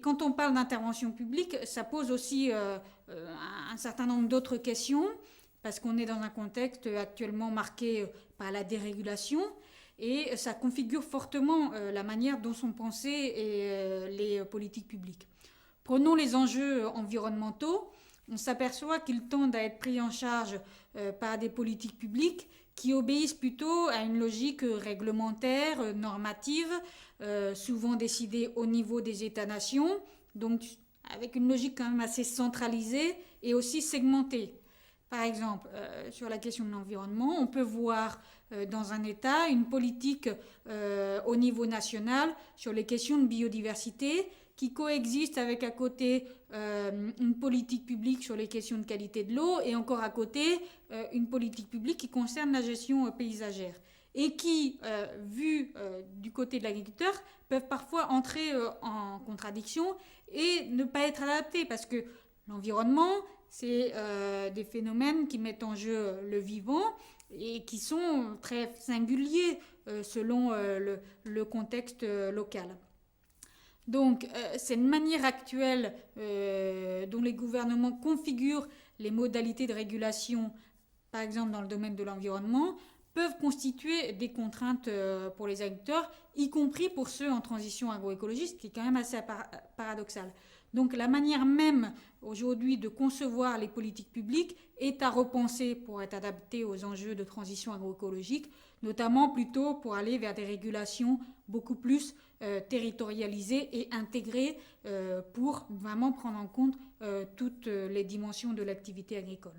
quand on parle d'intervention publique, ça pose aussi un certain nombre d'autres questions, parce qu'on est dans un contexte actuellement marqué par la dérégulation, et ça configure fortement la manière dont sont pensées les politiques publiques. Prenons les enjeux environnementaux. On s'aperçoit qu'ils tendent à être pris en charge par des politiques publiques qui obéissent plutôt à une logique réglementaire, normative, souvent décidée au niveau des États-nations, donc avec une logique quand même assez centralisée et aussi segmentée. Par exemple, sur la question de l'environnement, on peut voir dans un État une politique au niveau national sur les questions de biodiversité qui coexiste avec à côté une politique publique sur les questions de qualité de l'eau et encore à côté une politique publique qui concerne la gestion paysagère et qui, vu du côté de l'agriculteur, peuvent parfois entrer en contradiction et ne pas être adaptés parce que l'environnement, c'est des phénomènes qui mettent en jeu le vivant et qui sont très singuliers selon le contexte local. Donc, c'est une manière actuelle dont les gouvernements configurent les modalités de régulation, par exemple dans le domaine de l'environnement, peuvent constituer des contraintes pour les agriculteurs, y compris pour ceux en transition agroécologiste, qui est quand même assez paradoxal. Donc la manière même aujourd'hui de concevoir les politiques publiques est à repenser pour être adaptée aux enjeux de transition agroécologique, notamment plutôt pour aller vers des régulations beaucoup plus territorialisées et intégrées pour vraiment prendre en compte toutes les dimensions de l'activité agricole.